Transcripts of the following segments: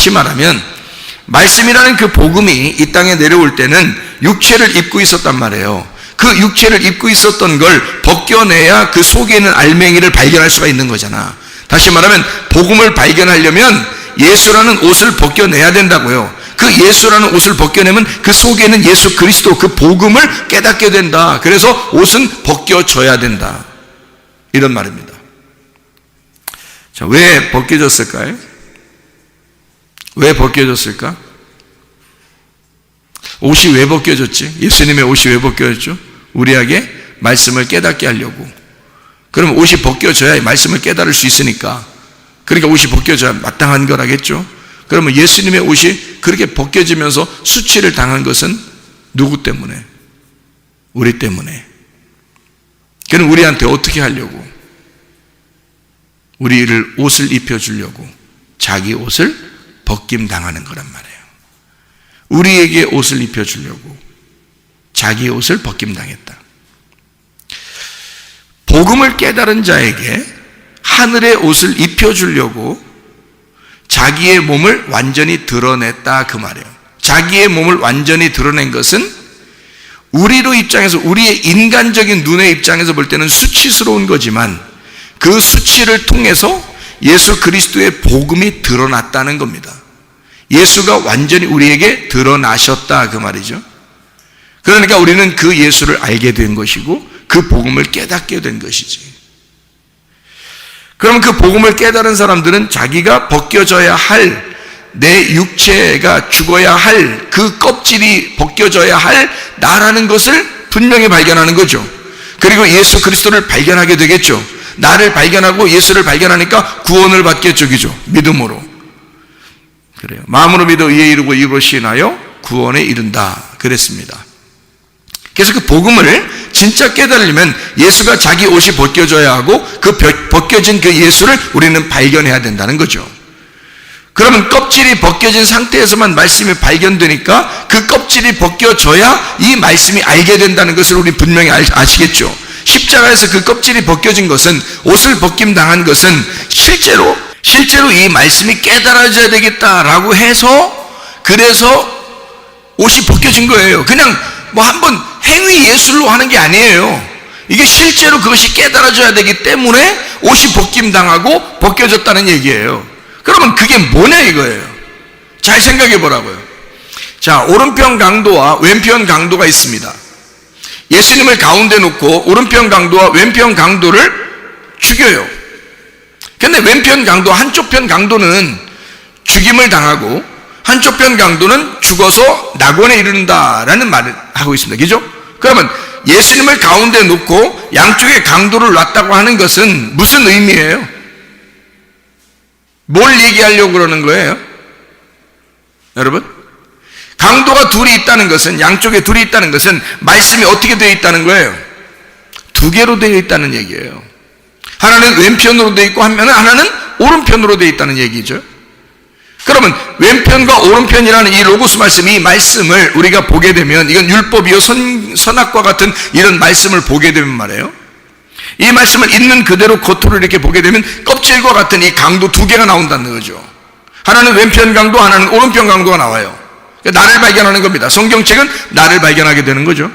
다시 말하면 말씀이라는 그 복음이 이 땅에 내려올 때는 육체를 입고 있었단 말이에요. 그 육체를 입고 있었던 걸 벗겨내야 그 속에 있는 알맹이를 발견할 수가 있는 거잖아. 다시 말하면 복음을 발견하려면 예수라는 옷을 벗겨내야 된다고요. 그 예수라는 옷을 벗겨내면 그 속에 있는 예수 그리스도 그 복음을 깨닫게 된다. 그래서 옷은 벗겨져야 된다. 이런 말입니다. 자, 왜 벗겨졌을까요? 왜 벗겨졌을까? 옷이 왜 벗겨졌지? 예수님의 옷이 왜 벗겨졌죠? 우리에게 말씀을 깨닫게 하려고. 그러면 옷이 벗겨져야 말씀을 깨달을 수 있으니까. 그러니까 옷이 벗겨져야 마땅한 거라겠죠? 그러면 예수님의 옷이 그렇게 벗겨지면서 수치를 당한 것은 누구 때문에? 우리 때문에. 그는 우리한테 어떻게 하려고? 우리를 옷을 입혀주려고 자기 옷을 벗김당하는 거란 말이에요. 우리에게 옷을 입혀주려고 자기 옷을 벗김당했다. 복음을 깨달은 자에게 하늘의 옷을 입혀주려고 자기의 몸을 완전히 드러냈다 그 말이에요. 자기의 몸을 완전히 드러낸 것은 우리로 입장에서 우리의 인간적인 눈의 입장에서 볼 때는 수치스러운 거지만 그 수치를 통해서 예수 그리스도의 복음이 드러났다는 겁니다. 예수가 완전히 우리에게 드러나셨다 그 말이죠. 그러니까 우리는 그 예수를 알게 된 것이고 그 복음을 깨닫게 된 것이지. 그럼 그 복음을 깨달은 사람들은 자기가 벗겨져야 할 내 육체가 죽어야 할 그 껍질이 벗겨져야 할 나라는 것을 분명히 발견하는 거죠. 그리고 예수 그리스도를 발견하게 되겠죠. 나를 발견하고 예수를 발견하니까 구원을 받겠죠. 그죠? 믿음으로. 그래요. 마음으로 믿어 의에 이르고 입으로 시인하여 구원에 이른다. 그랬습니다. 그래서 그 복음을 진짜 깨달으려면 예수가 자기 옷이 벗겨져야 하고 그 벗겨진 그 예수를 우리는 발견해야 된다는 거죠. 그러면 껍질이 벗겨진 상태에서만 말씀이 발견되니까 그 껍질이 벗겨져야 이 말씀이 알게 된다는 것을 우리 분명히 아시겠죠. 십자가에서 그 껍질이 벗겨진 것은 옷을 벗김당한 것은 실제로 이 말씀이 깨달아져야 되겠다라고 해서 그래서 옷이 벗겨진 거예요. 그냥 뭐 한번 행위 예술로 하는 게 아니에요. 이게 실제로 그것이 깨달아져야 되기 때문에 옷이 벗김당하고 벗겨졌다는 얘기예요. 그러면 그게 뭐냐 이거예요. 잘 생각해 보라고요. 자, 오른편 강도와 왼편 강도가 있습니다. 예수님을 가운데 놓고 오른편 강도와 왼편 강도를 죽여요. 근데 왼편 강도, 한쪽 편 강도는 죽임을 당하고 한쪽 편 강도는 죽어서 낙원에 이른다라는 말을 하고 있습니다. 그죠? 그러면 예수님을 가운데 놓고 양쪽의 강도를 놨다고 하는 것은 무슨 의미예요? 뭘 얘기하려고 그러는 거예요? 여러분? 강도가 둘이 있다는 것은, 양쪽에 둘이 있다는 것은 말씀이 어떻게 되어 있다는 거예요? 두 개로 되어 있다는 얘기예요. 하나는 왼편으로 되어 있고 하나는 오른편으로 되어 있다는 얘기죠. 그러면 왼편과 오른편이라는 이 로고스 말씀, 이 말씀을 우리가 보게 되면 이건 율법이요 선악과 같은 이런 말씀을 보게 되면 말이에요. 이 말씀을 있는 그대로 겉으로 이렇게 보게 되면 껍질과 같은 이 강도 두 개가 나온다는 거죠. 하나는 왼편 강도, 하나는 오른편 강도가 나와요. 그러니까 나를 발견하는 겁니다. 성경책은 나를 발견하게 되는 거죠.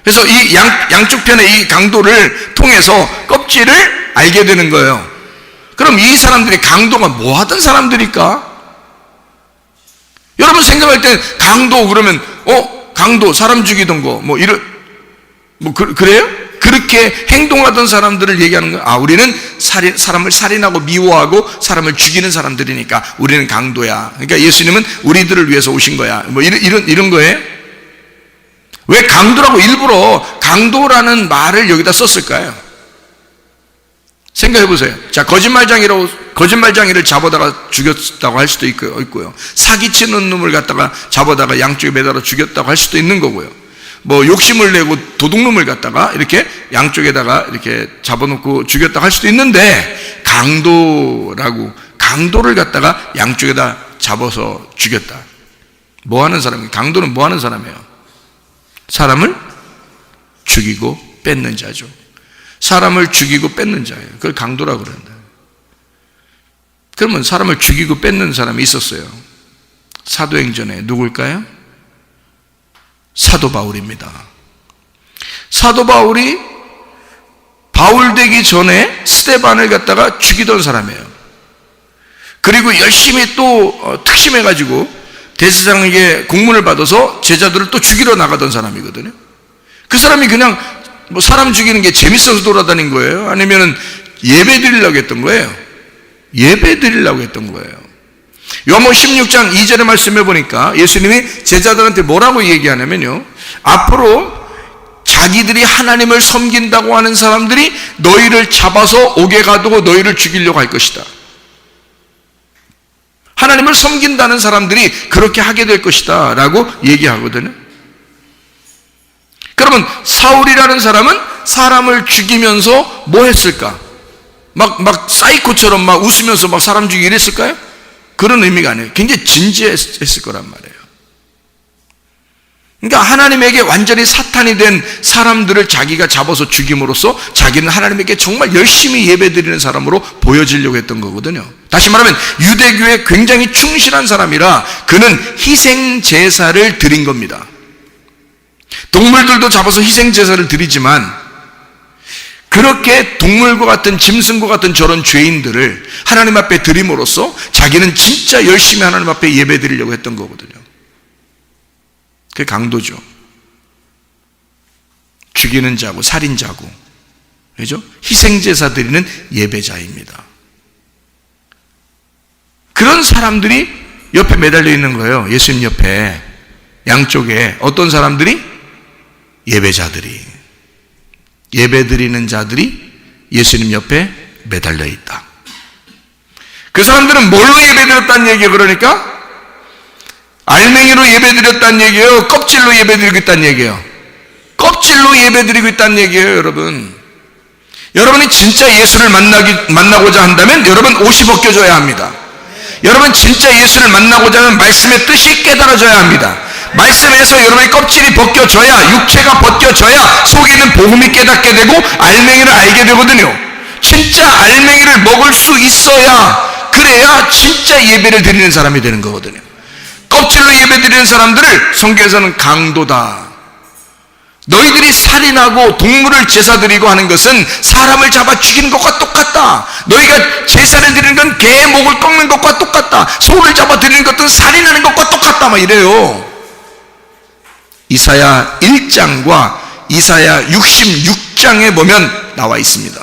그래서 이 양쪽 편의 이 강도를 통해서 껍질을 알게 되는 거예요. 그럼 이 사람들이 강도가 뭐 하던 사람들일까? 여러분 생각할 때 강도 그러면 강도 사람 죽이던 거 그래요? 그렇게 행동하던 사람들을 얘기하는 거예요. 우리는 사람을 살인하고 미워하고 사람을 죽이는 사람들이니까 우리는 강도야. 그러니까 예수님은 우리들을 위해서 오신 거야. 이런 거예요. 왜 강도라고 일부러 강도라는 말을 여기다 썼을까요? 생각해 보세요. 자, 거짓말쟁이를 잡아다가 죽였다고 할 수도 있고요. 사기치는 놈을 갖다가 잡아다가 양쪽에 매달아 죽였다고 할 수도 있는 거고요. 욕심을 내고 도둑놈을 갖다가 이렇게 양쪽에다가 이렇게 잡아놓고 죽였다고 할 수도 있는데, 강도를 갖다가 양쪽에다 잡아서 죽였다. 뭐 하는 사람이에요? 강도는 뭐 하는 사람이에요? 사람을 죽이고 뺏는 자죠. 사람을 죽이고 뺏는 자예요. 그걸 강도라고 그런다. 그러면 사람을 죽이고 뺏는 사람이 있었어요. 사도행전에 누굴까요? 사도 바울입니다. 사도 바울이 바울 되기 전에 스데반을 갖다가 죽이던 사람이에요. 그리고 열심히 또 특심해가지고 대제사장에게 공문을 받아서 제자들을 또 죽이러 나가던 사람이거든요. 그 사람이 그냥 뭐 사람 죽이는 게 재밌어서 돌아다닌 거예요? 아니면은 예배 드리려고 했던 거예요? 예배 드리려고 했던 거예요. 요한복음 16장 2절의 말씀해 보니까 예수님이 제자들한테 뭐라고 얘기하냐면요, 앞으로 자기들이 하나님을 섬긴다고 하는 사람들이 너희를 잡아서 옥에 가두고 너희를 죽이려고 할 것이다. 하나님을 섬긴다는 사람들이 그렇게 하게 될 것이다 라고 얘기하거든요. 그러면 사울이라는 사람은 사람을 죽이면서 뭐 했을까? 막 사이코처럼 막 웃으면서 막 사람 죽이기 이랬을까요? 그런 의미가 아니에요. 굉장히 진지했을 거란 말이에요. 그러니까 하나님에게 완전히 사탄이 된 사람들을 자기가 잡아서 죽임으로써 자기는 하나님에게 정말 열심히 예배드리는 사람으로 보여지려고 했던 거거든요. 다시 말하면 유대교에 굉장히 충실한 사람이라 그는 희생제사를 드린 겁니다. 동물들도 잡아서 희생제사를 드리지만 그렇게 동물과 같은 짐승과 같은 저런 죄인들을 하나님 앞에 드림으로써 자기는 진짜 열심히 하나님 앞에 예배드리려고 했던 거거든요. 그게 강도죠. 죽이는 자고 살인자고, 그죠? 희생제사 드리는 예배자입니다. 그런 사람들이 옆에 매달려 있는 거예요. 예수님 옆에 양쪽에 어떤 사람들이? 예배자들이, 예배드리는 자들이 예수님 옆에 매달려 있다. 그 사람들은 뭘로 예배드렸다는 얘기예요? 그러니까 알맹이로 예배드렸다는 얘기예요? 껍질로 예배드리고 있다는 얘기예요? 껍질로 예배드리고 있다는 얘기예요, 여러분. 여러분이 진짜 예수를 만나고자 한다면 여러분 옷이 벗겨져야 합니다. 여러분 진짜 예수를 만나고자 하면 말씀의 뜻이 깨달아져야 합니다. 말씀에서 여러분의 껍질이 벗겨져야, 육체가 벗겨져야 속에 있는 복음이 깨닫게 되고 알맹이를 알게 되거든요. 진짜 알맹이를 먹을 수 있어야, 그래야 진짜 예배를 드리는 사람이 되는 거거든요. 껍질로 예배드리는 사람들을 성경에서는 강도다. 너희들이 살인하고 동물을 제사드리고 하는 것은 사람을 잡아 죽이는 것과 똑같다. 너희가 제사를 드리는 건 개의 목을 꺾는 것과 똑같다. 소를 잡아 드리는 것은 살인하는 것과 똑같다. 막 이래요. 이사야 1장과 이사야 66장에 보면 나와 있습니다.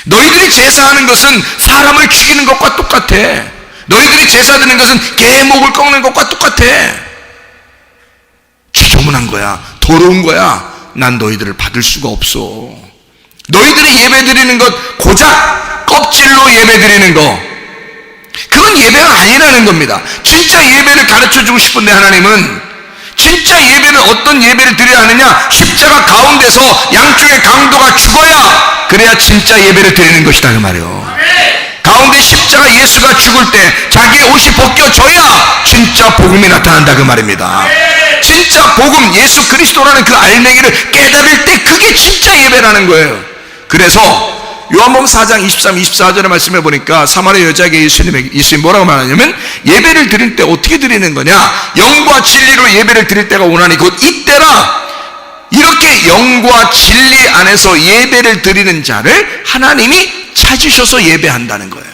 너희들이 제사하는 것은 사람을 죽이는 것과 똑같아. 너희들이 제사 드리는 것은 개의 목을 꺾는 것과 똑같아. 지저분한 거야, 더러운 거야. 난 너희들을 받을 수가 없어. 너희들이 예배 드리는 것, 고작 껍질로 예배 드리는 거, 그건 예배가 아니라는 겁니다. 진짜 예배를 가르쳐주고 싶은데 하나님은 진짜 예배는 어떤 예배를 드려야 하느냐? 십자가 가운데서 양쪽의 강도가 죽어야, 그래야 진짜 예배를 드리는 것이다 그 말이에요. 가운데 십자가 예수가 죽을 때 자기의 옷이 벗겨져야 진짜 복음이 나타난다 그 말입니다. 진짜 복음, 예수 그리스도라는 그 알맹이를 깨달을 때 그게 진짜 예배라는 거예요. 그래서 요한복음 4장 23, 24절의 말씀해 보니까 사마리아 여자에게 예수님이 뭐라고 말하냐면, 예배를 드릴 때 어떻게 드리는 거냐? 영과 진리로 예배를 드릴 때가 오나니 곧 이때라. 이렇게 영과 진리 안에서 예배를 드리는 자를 하나님이 찾으셔서 예배한다는 거예요.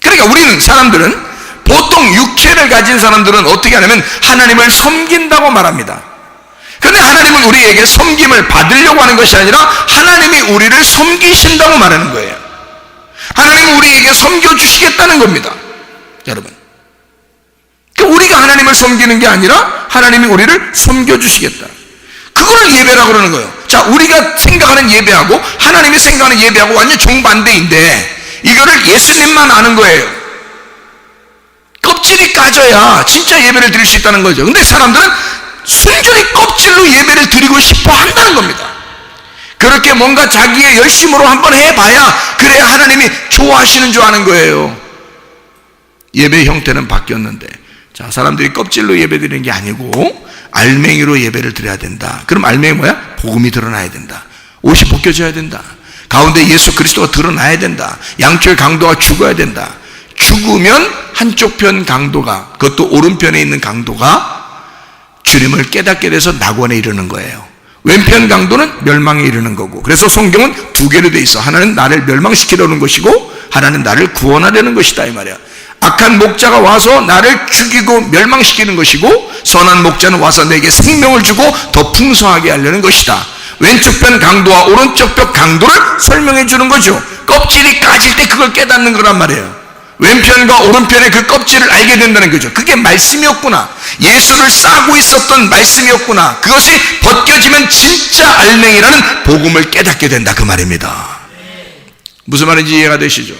그러니까 우리는 사람들은, 보통 육체를 가진 사람들은 어떻게 하냐면 하나님을 섬긴다고 말합니다. 그런데 하나님은 우리에게 섬김을 받으려고 하는 것이 아니라 하나님이 우리를 섬기신다고 말하는 거예요. 하나님은 우리에게 섬겨주시겠다는 겁니다, 여러분. 그러니까 우리가 하나님을 섬기는 게 아니라 하나님이 우리를 섬겨주시겠다. 그거를 예배라고 그러는 거예요. 자, 우리가 생각하는 예배하고 하나님이 생각하는 예배하고 완전 정반대인데 이거를 예수님만 아는 거예요. 껍질이 까져야 진짜 예배를 드릴 수 있다는 거죠. 근데 사람들은 순전히 껍질로 예배를 드리고 싶어 한다는 겁니다. 그렇게 뭔가 자기의 열심으로 한번 해봐야 그래야 하나님이 좋아하시는 줄 아는 거예요. 예배 형태는 바뀌었는데, 자, 사람들이 껍질로 예배 드리는 게 아니고 알맹이로 예배를 드려야 된다. 그럼 알맹이 뭐야? 복음이 드러나야 된다. 옷이 벗겨져야 된다. 가운데 예수 그리스도가 드러나야 된다. 양쪽의 강도가 죽어야 된다. 죽으면 한쪽 편 강도가, 그것도 오른편에 있는 강도가 주님을 깨닫게 돼서 낙원에 이르는 거예요. 왼편 강도는 멸망에 이르는 거고. 그래서 성경은 두 개로 돼 있어. 하나는 나를 멸망시키려는 것이고 하나는 나를 구원하려는 것이다 이 말이야. 악한 목자가 와서 나를 죽이고 멸망시키는 것이고, 선한 목자는 와서 내게 생명을 주고 더 풍성하게 하려는 것이다. 왼쪽 편 강도와 오른쪽 편 강도를 설명해 주는 거죠. 껍질이 까질 때 그걸 깨닫는 거란 말이에요. 왼편과 오른편의 그 껍질을 알게 된다는 거죠. 그게 말씀이었구나. 예수를 싸고 있었던 말씀이었구나. 그것이 벗겨지면 진짜 알맹이라는 복음을 깨닫게 된다 그 말입니다. 무슨 말인지 이해가 되시죠?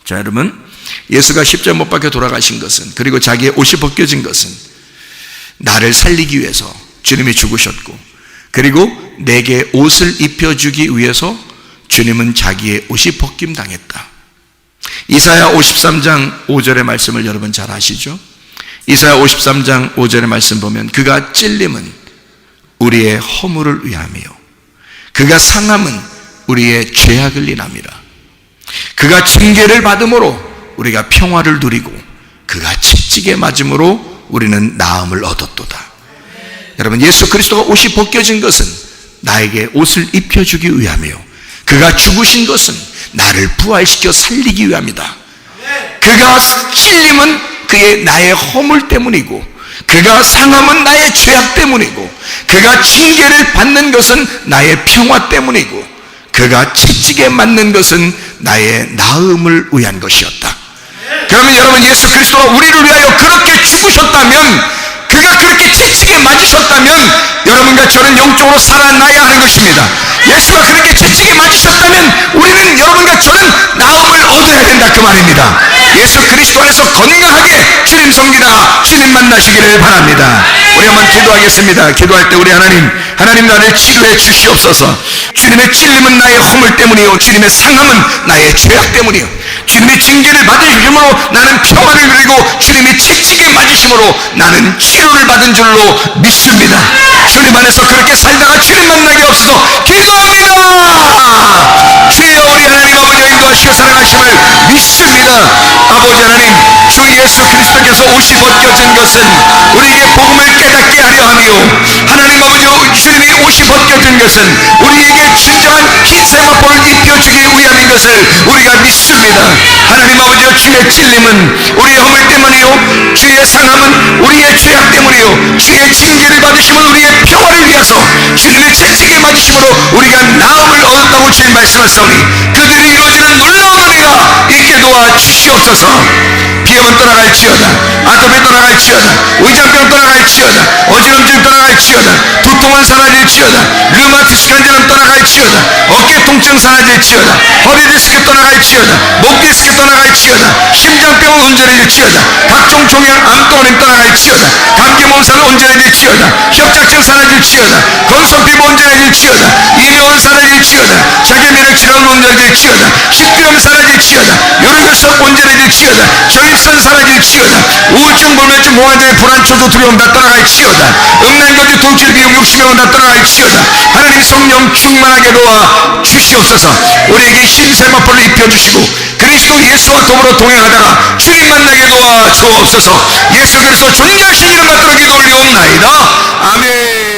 자, 여러분, 예수가 십자가 못 박혀 돌아가신 것은, 그리고 자기의 옷이 벗겨진 것은 나를 살리기 위해서 주님이 죽으셨고, 그리고 내게 옷을 입혀주기 위해서 주님은 자기의 옷이 벗김당했다. 이사야 53장 5절의 말씀을 여러분 잘 아시죠? 이사야 53장 5절의 말씀 보면 그가 찔림은 우리의 허물을 위함이요 그가 상함은 우리의 죄악을 인함이라. 그가 징계를 받음으로 우리가 평화를 누리고 그가 채찍에 맞음으로 우리는 나음을 얻었도다. 여러분, 예수 그리스도가 옷이 벗겨진 것은 나에게 옷을 입혀주기 위함이요 그가 죽으신 것은 나를 부활시켜 살리기 위함이다. 그가 찔림은 그의 나의 허물 때문이고, 그가 상함은 나의 죄악 때문이고, 그가 징계를 받는 것은 나의 평화 때문이고, 그가 채찍에 맞는 것은 나의 나음을 위한 것이었다. 그러면 여러분, 예수 그리스도가 우리를 위하여 그렇게 죽으셨다면, 그가 그렇게 채찍에 맞으셨다면 여러분과 저는 영적으로 살아나야 하는 것입니다. 예수가 그렇게 채찍에 맞으셨다면 우리는, 여러분과 저는 나음을 얻어야 된다 그 말입니다. 예수 그리스도 안에서 건강하게 주님 섬기다 주님 만나시기를 바랍니다. 우리 한번 기도하겠습니다. 기도할 때 우리 하나님 나를 치료해 주시옵소서. 주님의 찔림은 나의 허물 때문이요 주님의 상함은 나의 죄악 때문이요 주님의 징계를 받으심으로 나는 평화를 누리고 주님의 채찍에 맞으심으로 나는 치료를 받은 줄로 믿습니다. 주님 안에서 그렇게 살다가 주님 만나게 없어서 기도합니다. 주여, 우리 하나님 아버지 인도하시고 사랑하심을 믿습니다. 아버지 하나님, 주 예수 그리스도께서 옷이 벗겨진 것은 우리에게 복음을 깨닫게 하려 하며, 하나님 아버지 주님이 옷이 벗겨진 것은 우리에게 진정한 흰 세마포를 입혀주기 위함인 것을 우리가 믿습니다. 하나님 아버지, 주의 찔림은 우리의 허물 때문이요 주의 상함은 우리의 죄악 때문이요 주의 징계를 받으심은 우리의 평화를 위해서 주님의 채찍에 맞으심으로 우리가 나음을 얻었다고 주님 말씀하셨으니 그들이 이루어지는 놀라운 은혜가 있게 도와 주시옵소서. 비염은 떠나갈지어다, 아토피 떠나갈지어다, 의장병 떠나갈지어다, 어지럼증 떠나갈지어다, 두통은 사라질지어다, 류마티스 관절은 떠나갈지어다, 어깨 통증 사라질지어다, 허리 디스크 떠나갈지어다, 목 디스크 떠나갈지어다, 심장병은 온전해질지어다, 각종 종양 암덩어리 떠나갈지어다, 감기 몸살은 온전해질지어다, 협착증 사라질지어다, 건성 피부 온전해질지어다, 이명은 사라질지어다, 자기면역 질환 온전해질지어다, 식비염 사라질지어다, 요르결석 온전해질지어다, 전립선 사라질지어다, 우울증, 불면증, 공황장애, 불안, 초조, 두려움 다 떠나갈지어다, 음란거지, 통칠, 비움, 욕심병은 다 떠나갈지어다. 하나님 성령 충만하게 도와 주시옵소서. 우리에게 흰 세마포를 입혀주시고 그리스도 예수와 더불어 동행하다가 주님 만나게 도와 주옵소서. 예수 그리스도 존귀하신 이름 받들어 기도 올리옵나이다. 아멘.